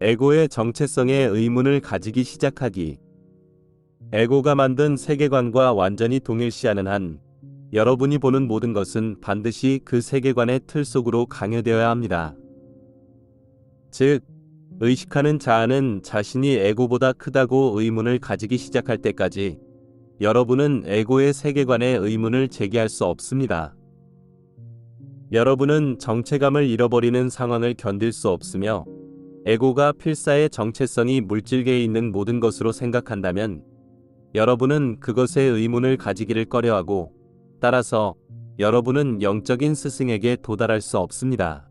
에고의 정체성에 의문을 가지기 시작하기. 에고가 만든 세계관과 완전히 동일시하는 한, 여러분이 보는 모든 것은 반드시 그 세계관의 틀 속으로 강요되어야 합니다. 즉, 의식하는 자아는 자신이 에고보다 크다고 의문을 가지기 시작할 때까지 여러분은 에고의 세계관에 의문을 제기할 수 없습니다. 여러분은 정체감을 잃어버리는 상황을 견딜 수 없으며 에고가 필사의 정체성이 물질계에 있는 모든 것으로 생각한다면 여러분은 그것에 의문을 가지기를 꺼려하고 따라서 여러분은 영적인 스승에게 도달할 수 없습니다.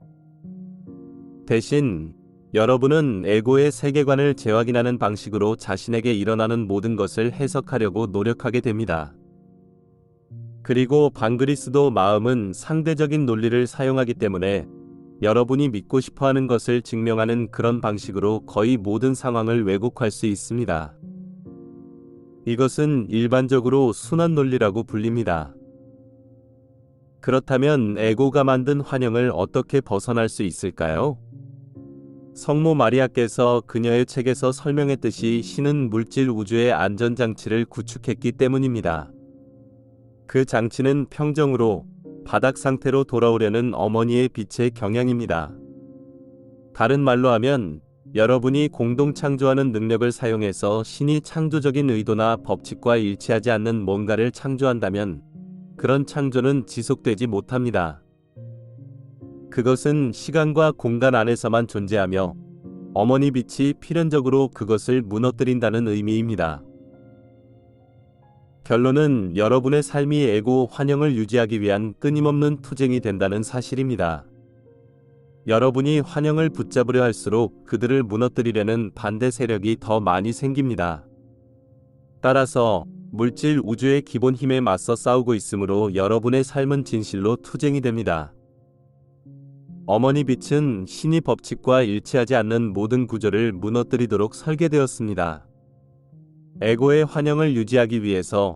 대신 여러분은 에고의 세계관을 재확인하는 방식으로 자신에게 일어나는 모든 것을 해석하려고 노력하게 됩니다. 그리고 방그리스도 마음은 상대적인 논리를 사용하기 때문에 여러분이 믿고 싶어하는 것을 증명하는 그런 방식으로 거의 모든 상황을 왜곡할 수 있습니다. 이것은 일반적으로 순환 논리라고 불립니다. 그렇다면 에고가 만든 환영을 어떻게 벗어날 수 있을까요? 성모 마리아께서 그녀의 책에서 설명했듯이 신은 물질 우주의 안전장치를 구축했기 때문입니다. 그 장치는 평정으로 바닥 상태로 돌아오려는 어머니의 빛의 경향입니다. 다른 말로 하면 여러분이 공동 창조하는 능력을 사용해서 신이 창조적인 의도나 법칙과 일치하지 않는 뭔가를 창조한다면 그런 창조는 지속되지 못합니다. 그것은 시간과 공간 안에서만 존재하며 어머니 빛이 필연적으로 그것을 무너뜨린다는 의미입니다. 결론은 여러분의 삶이 에고 환영을 유지하기 위한 끊임없는 투쟁이 된다는 사실입니다. 여러분이 환영을 붙잡으려 할수록 그들을 무너뜨리려는 반대 세력이 더 많이 생깁니다. 따라서 물질 우주의 기본 힘에 맞서 싸우고 있으므로 여러분의 삶은 진실로 투쟁이 됩니다. 어머니 빛은 신의 법칙과 일치하지 않는 모든 구조를 무너뜨리도록 설계되었습니다. 에고의 환영을 유지하기 위해서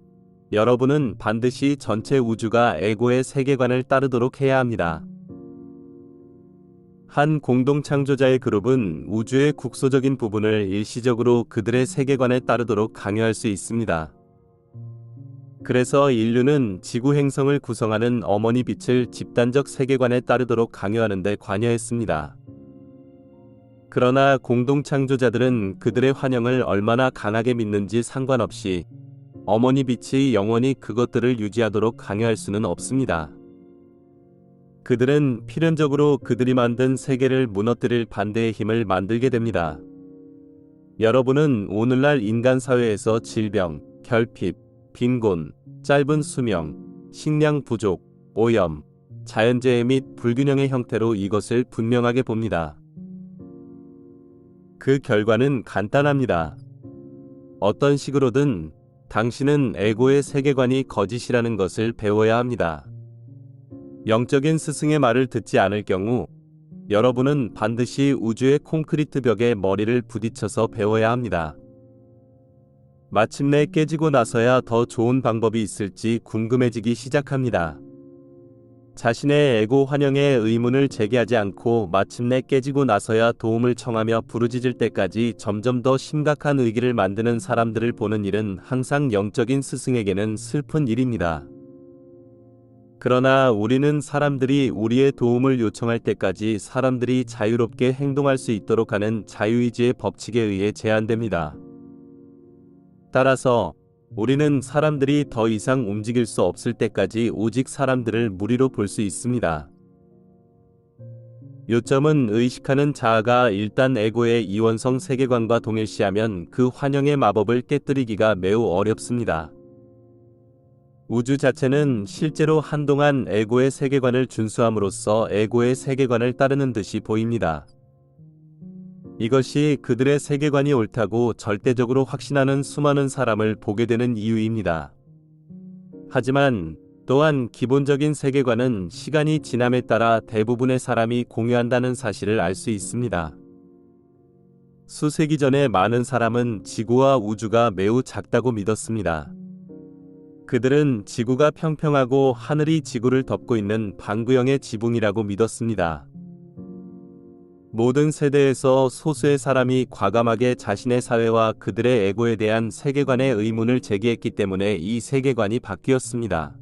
여러분은 반드시 전체 우주가 에고의 세계관을 따르도록 해야 합니다. 한 공동 창조자의 그룹은 우주의 국소적인 부분을 일시적으로 그들의 세계관에 따르도록 강요할 수 있습니다. 그래서 인류는 지구 행성을 구성하는 어머니 빛을 집단적 세계관에 따르도록 강요하는 데 관여했습니다. 그러나 공동 창조자들은 그들의 환영을 얼마나 강하게 믿는지 상관없이 어머니 빛이 영원히 그것들을 유지하도록 강요할 수는 없습니다. 그들은 필연적으로 그들이 만든 세계를 무너뜨릴 반대의 힘을 만들게 됩니다. 여러분은 오늘날 인간 사회에서 질병, 결핍, 빈곤, 짧은 수명, 식량 부족, 오염, 자연재해 및 불균형의 형태로 이것을 분명하게 봅니다. 그 결과는 간단합니다. 어떤 식으로든 당신은 에고의 세계관이 거짓이라는 것을 배워야 합니다. 영적인 스승의 말을 듣지 않을 경우 여러분은 반드시 우주의 콘크리트 벽에 머리를 부딪혀서 배워야 합니다. 마침내 깨지고 나서야 더 좋은 방법이 있을지 궁금해지기 시작합니다. 자신의 에고 환영에 의문을 제기하지 않고 마침내 깨지고 나서야 도움을 청하며 부르짖을 때까지 점점 더 심각한 위기를 만드는 사람들을 보는 일은 항상 영적인 스승에게는 슬픈 일입니다. 그러나 우리는 사람들이 우리의 도움을 요청할 때까지 사람들이 자유롭게 행동할 수 있도록 하는 자유의지의 법칙에 의해 제한됩니다. 따라서 우리는 사람들이 더 이상 움직일 수 없을 때까지 오직 사람들을 무리로 볼 수 있습니다. 요점은 의식하는 자아가 일단 에고의 이원성 세계관과 동일시하면 그 환영의 마법을 깨뜨리기가 매우 어렵습니다. 우주 자체는 실제로 한동안 에고의 세계관을 준수함으로써 에고의 세계관을 따르는 듯이 보입니다. 이것이 그들의 세계관이 옳다고 절대적으로 확신하는 수많은 사람을 보게 되는 이유입니다. 하지만 또한 기본적인 세계관은 시간이 지남에 따라 대부분의 사람이 공유한다는 사실을 알 수 있습니다. 수세기 전에 많은 사람은 지구와 우주가 매우 작다고 믿었습니다. 그들은 지구가 평평하고 하늘이 지구를 덮고 있는 방구형의 지붕이라고 믿었습니다. 모든 세대에서 소수의 사람이 과감하게 자신의 사회와 그들의 에고에 대한 세계관의 의문을 제기했기 때문에 이 세계관이 바뀌었습니다.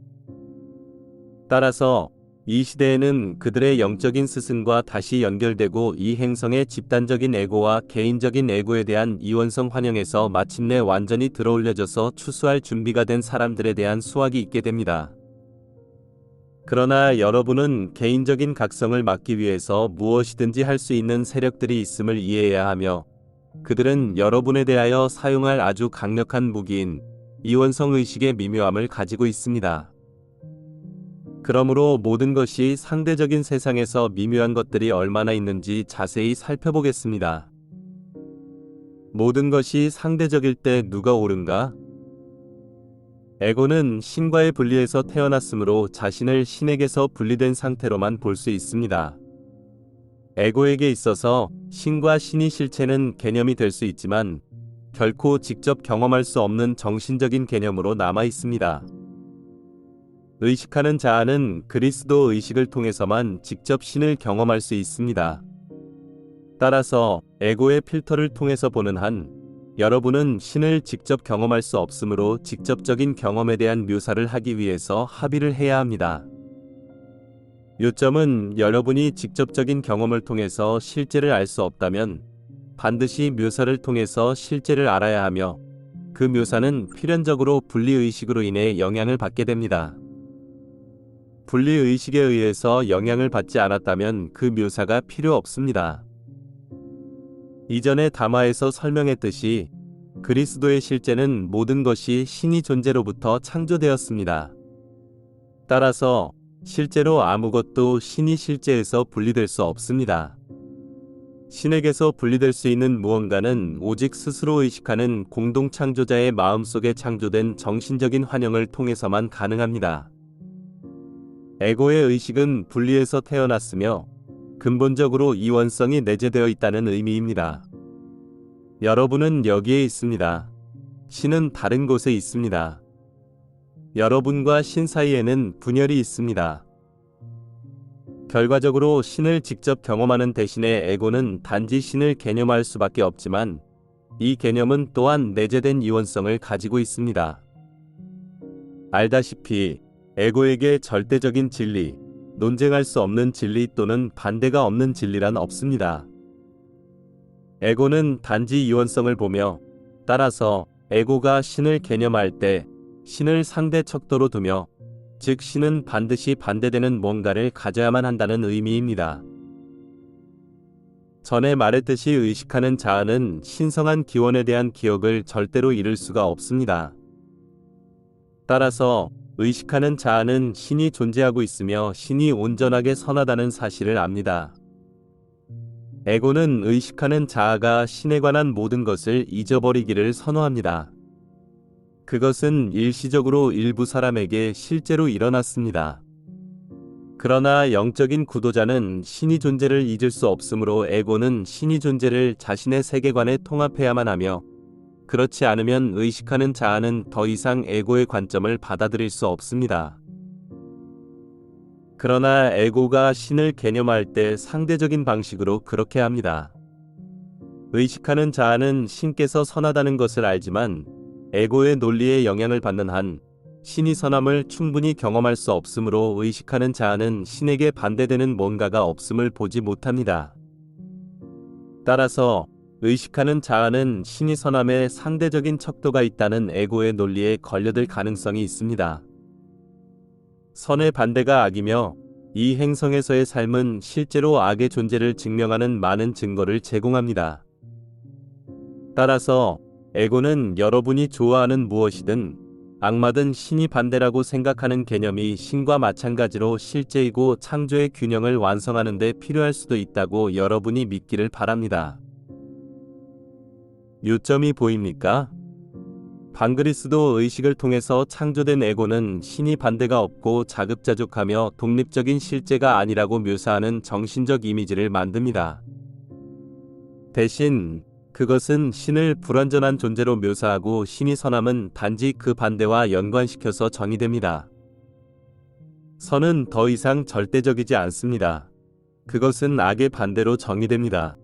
따라서 이 시대에는 그들의 영적인 스승과 다시 연결되고 이 행성의 집단적인 에고와 개인적인 에고에 대한 이원성 환영에서 마침내 완전히 들어올려져서 추수할 준비가 된 사람들에 대한 수확이 있게 됩니다. 그러나 여러분은 개인적인 각성을 막기 위해서 무엇이든지 할 수 있는 세력들이 있음을 이해해야 하며, 그들은 여러분에 대하여 사용할 아주 강력한 무기인 이원성 의식의 미묘함을 가지고 있습니다. 그러므로 모든 것이 상대적인 세상에서 미묘한 것들이 얼마나 있는지 자세히 살펴보겠습니다. 모든 것이 상대적일 때 누가 옳은가? 에고는 신과의 분리에서 태어났으므로 자신을 신에게서 분리된 상태로만 볼 수 있습니다. 에고에게 있어서 신과 신이 실체는 개념이 될 수 있지만 결코 직접 경험할 수 없는 정신적인 개념으로 남아 있습니다. 의식하는 자아는 그리스도 의식을 통해서만 직접 신을 경험할 수 있습니다. 따라서 에고의 필터를 통해서 보는 한, 여러분은 신을 직접 경험할 수 없으므로 직접적인 경험에 대한 묘사를 하기 위해서 합의를 해야 합니다. 요점은 여러분이 직접적인 경험을 통해서 실제를 알 수 없다면 반드시 묘사를 통해서 실제를 알아야 하며, 그 묘사는 필연적으로 분리의식으로 인해 영향을 받게 됩니다. 분리의식에 의해서 영향을 받지 않았다면 그 묘사가 필요 없습니다. 이전의 담화에서 설명했듯이 그리스도의 실제는 모든 것이 신이 존재로부터 창조되었습니다. 따라서 실제로 아무것도 신이 실제에서 분리될 수 없습니다. 신에게서 분리될 수 있는 무언가는 오직 스스로 의식하는 공동 창조자의 마음속에 창조된 정신적인 환영을 통해서만 가능합니다. 에고의 의식은 분리에서 태어났으며 근본적으로 이원성이 내재되어 있다는 의미입니다. 여러분은 여기에 있습니다. 신은 다른 곳에 있습니다. 여러분과 신 사이에는 분열이 있습니다. 결과적으로 신을 직접 경험하는 대신에 에고는 단지 신을 개념할 수밖에 없지만, 이 개념은 또한 내재된 이원성을 가지고 있습니다. 알다시피 에고에게 절대적인 진리, 논쟁할 수 없는 진리 또는 반대가 없는 진리란 없습니다. 에고는 단지 이원성을 보며, 따라서 에고가 신을 개념할 때 신을 상대 척도로 두며, 즉 신은 반드시 반대되는 뭔가를 가져야만 한다는 의미입니다. 전에 말했듯이 의식하는 자아는 신성한 기원에 대한 기억을 절대로 잃을 수가 없습니다. 따라서 의식하는 자아는 신이 존재하고 있으며 신이 온전하게 선하다는 사실을 압니다. 에고는 의식하는 자아가 신에 관한 모든 것을 잊어버리기를 선호합니다. 그것은 일시적으로 일부 사람에게 실제로 일어났습니다. 그러나 영적인 구도자는 신이 존재를 잊을 수 없으므로 에고는 신이 존재를 자신의 세계관에 통합해야만 하며, 그렇지 않으면 의식하는 자아는 더 이상 에고의 관점을 받아들일 수 없습니다. 그러나 에고가 신을 개념할 때 상대적인 방식으로 그렇게 합니다. 의식하는 자아는 신께서 선하다는 것을 알지만 에고의 논리에 영향을 받는 한 신이 선함을 충분히 경험할 수 없으므로 의식하는 자아는 신에게 반대되는 뭔가가 없음을 보지 못합니다. 따라서 의식하는 자아는 신이 선함에 상대적인 척도가 있다는 에고의 논리에 걸려들 가능성이 있습니다. 선의 반대가 악이며, 이 행성에서의 삶은 실제로 악의 존재를 증명하는 많은 증거를 제공합니다. 따라서 에고는 여러분이 좋아하는 무엇이든 악마든 신이 반대라고 생각하는 개념이 신과 마찬가지로 실제이고 창조의 균형을 완성하는 데 필요할 수도 있다고 여러분이 믿기를 바랍니다. 요점이 보입니까? 반그리스도 의식을 통해서 창조된 에고는 신이 반대가 없고 자급자족하며 독립적인 실제가 아니라고 묘사하는 정신적 이미지를 만듭니다. 대신 그것은 신을 불완전한 존재로 묘사하고 신이 선함은 단지 그 반대와 연관시켜서 정의됩니다. 선은 더 이상 절대적이지 않습니다. 그것은 악의 반대로 정의됩니다.